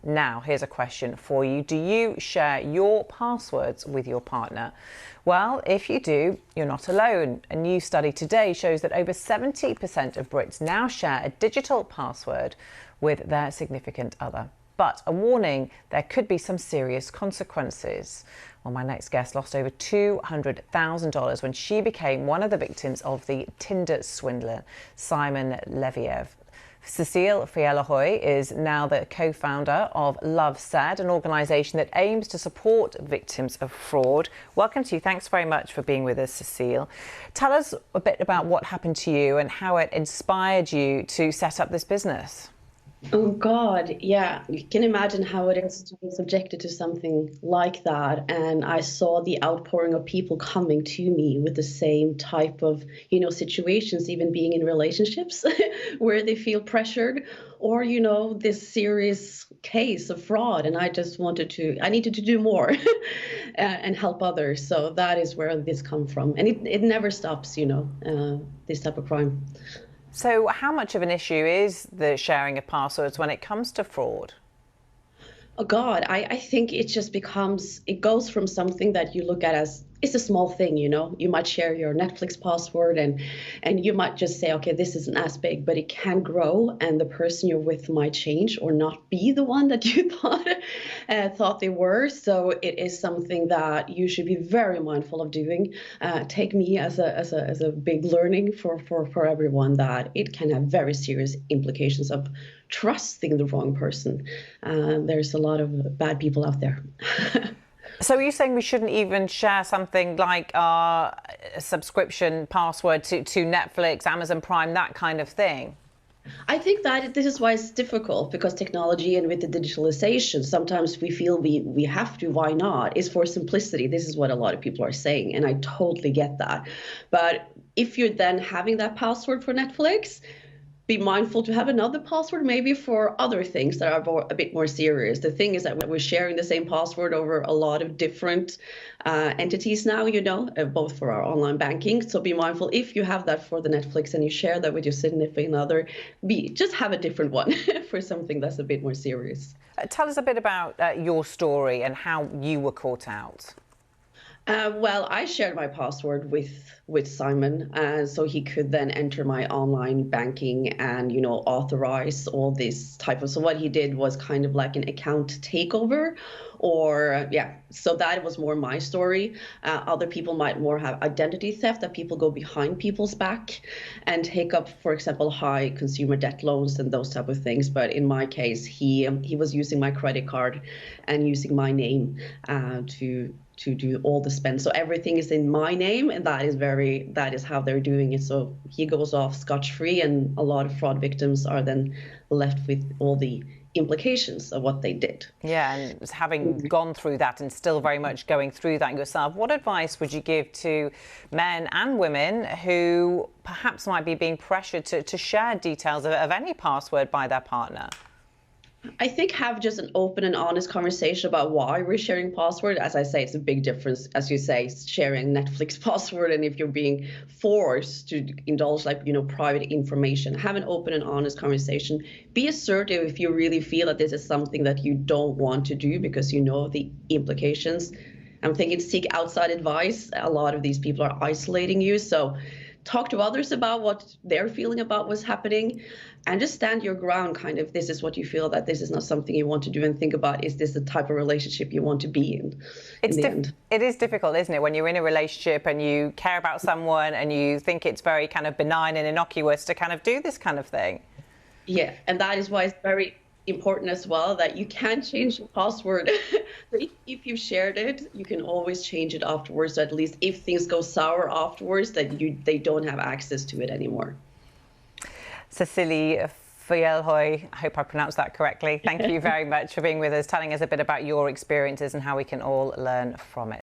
Now, here's a question for you. Do you share your passwords with your partner? Well, if you do, you're not alone. A new study today shows that over 70% of Brits now share a digital password with their significant other. But a warning, there could be some serious consequences. Well, my next guest lost over $200,000 when she became one of the victims of the Tinder swindler, Simon Leviev. Cecile Fialahoy is now the co-founder of LoveSaid, an organisation that aims to support victims of fraud. Welcome to you. Thanks very much for being with us, Cecile. Tell us a bit about what happened to you and how it inspired you to set up this business. Oh God, yeah. You can imagine how it is to be subjected to something like that. And I saw the outpouring of people coming to me with the same type of, situations, even being in relationships where they feel pressured or, this serious case of fraud. And I just I needed to do more and help others. So that is where this comes from. And it never stops, this type of crime. So how much of an issue is the sharing of passwords when it comes to fraud? Oh God, I think it just it goes from something that you look at as, it's a small thing, you might share your Netflix password and you might just say, okay, this isn't as big, but it can grow and the person you're with might change or not be the one that you thought they were. So it is something that you should be very mindful of doing. Take me as a big learning for everyone that it can have very serious implications of trusting the wrong person. There's a lot of bad people out there. So are you saying we shouldn't even share something like our subscription password to Netflix, Amazon Prime, that kind of thing? I think that this is why it's difficult, because technology and with the digitalization, sometimes we feel we have to, why not? It's for simplicity. This is what a lot of people are saying, and I totally get that. But if you're then having that password for Netflix, be mindful to have another password maybe for other things that are a bit more serious. The thing is that we're sharing the same password over a lot of different entities now, both for our online banking. So be mindful if you have that for the Netflix and you share that with your significant other, just have a different one for something that's a bit more serious. Tell us a bit about your story and how you were caught out. Well, I shared my password with Simon, so he could then enter my online banking and, authorize all this type of. So what he did was kind of like an account takeover, So that was more my story. Other people might more have identity theft, that people go behind people's back and take up, for example, high consumer debt loans and those type of things. But in my case, he was using my credit card and using my name to do all the spend. So everything is in my name, and that is how they're doing it. So he goes off scotch-free, and a lot of fraud victims are then left with all the implications of what they did. Yeah, and having gone through that and still very much going through that yourself, what advice would you give to men and women who perhaps might be being pressured to share details of any password by their partner? I think have just an open and honest conversation about why we're sharing password. As I say, it's a big difference, as you say, sharing Netflix password and if you're being forced to indulge private information. Have an open and honest conversation. Be assertive if you really feel that this is something that you don't want to do because you know the implications. I'm thinking seek outside advice. A lot of these people are isolating you, so talk to others about what they're feeling about what's happening and just stand your ground. Kind of, this is what you feel, that this is not something you want to do, and think about, is this the type of relationship you want to be in the end? It is difficult, isn't it, when you're in a relationship and you care about someone and you think it's very kind of benign and innocuous to kind of do this kind of thing. Yeah, and that is why it's very important as well that you can change your password. If you've shared it, you can always change it afterwards. So at least if things go sour afterwards, that they don't have access to it anymore. Cecile Fialahoy, I hope I pronounced that correctly. Thank you very much for being with us, telling us a bit about your experiences and how we can all learn from it.